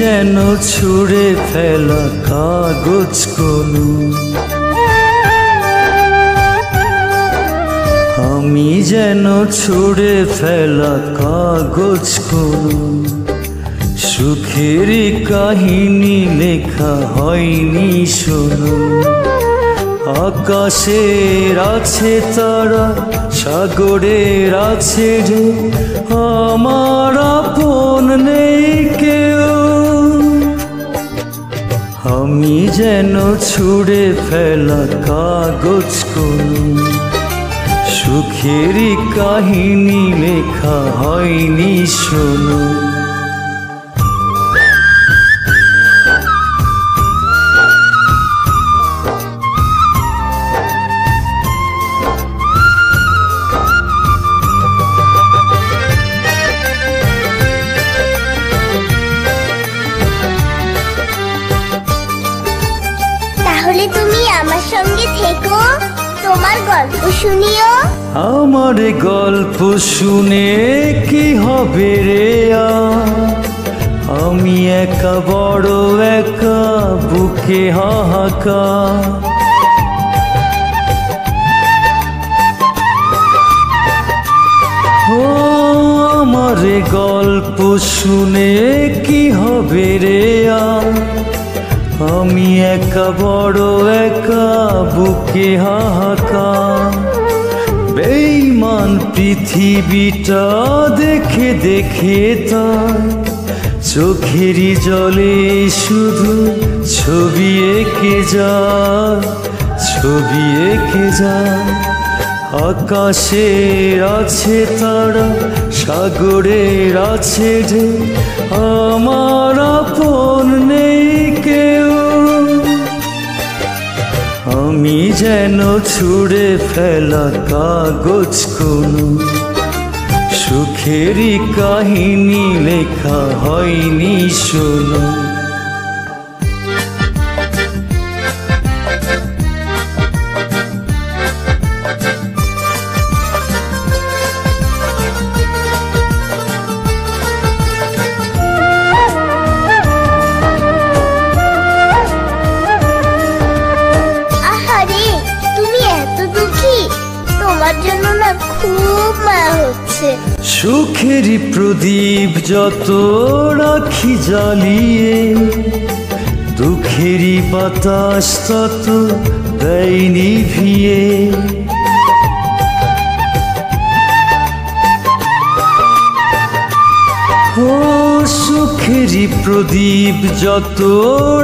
যেন ছুঁড়ে ফেলা কাগজ কোনো, আমি যেন ছুঁড়ে ফেলা কাগজ কোনো। সুখেরই কাহিনী লেখা হয়নি শোনো। আকাশের আছে তারা, সাগরের আছে রে, আমার আপন নেই কেউ। আমি যেন ছুঁড়ে ফেলা কাগজ কোনো, সুখেরই কাহিনী লেখা হয়নি শোনো। তাহলে তুমি আমার সঙ্গে থেকো, তোমার গল্প শুনিও। আমার গল্প শুনে কি হবে রে, আমি একা বড় একা, বুকে হাহাকার। ও আমার গল্প শুনে কি হবে রে, আমি একা বড় একা, বুকে হাহাকার। বেঈমান পৃথিবীটা দেখে দেখে তার চোখেরই জলে শুধু ছবি এঁকে যায়, ছবি এঁকে যায়। আকাশের আছে তারা, সাগরের আছে যে, আমার আপন নেই কেউ। আমি যেন ছুঁড়ে ফেলা কাগজ কোনো, সুখেরই কাহিনী লেখা হয়নি শোনো। তোমার জন্য না খুব মায়া হচ্ছে। সুখেরই প্রদীপ যত রাখি জ্বালিয়ে, দুঃখেরই বাতাস তত দেয় নিভিয়ে। ও সুখেরই প্রদীপ যত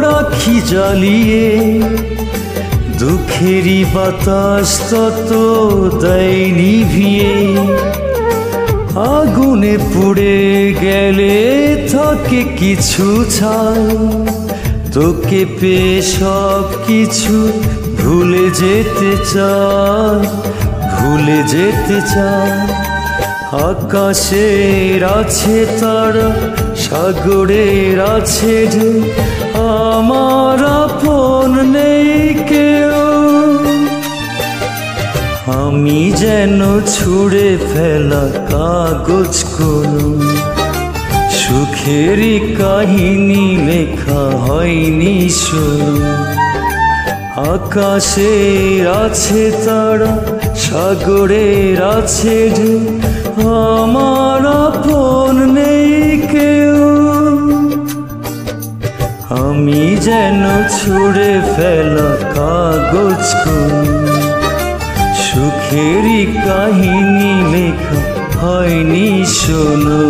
রাখি জ্বালিয়ে, দুঃখেরই বাতাস তত দেয় নিভিয়ে। আগুনে পুড়ে গেলে থাকে কিছু ছাই, তোকে পেয়ে সব কিছু ভুলে যেতে চাই, ভুলে যেতে চাই। আকাশের আছে তারা, সাগরের আছে যে, আমার আপন নেই কেউ। আমি যেন ছুঁড়ে ফেলা কাগজ কোনো, সুখেরই কাহিনী লেখা হয়নি শোনো। আকাশের আছে তারা, সাগরের আছে যে, আমার আপন নেই কেউ। আমি যেন ছুঁড়ে ফেলা কাগজ কোনো, সুখেরই কাহিনী লেখা হয়নি শোনো।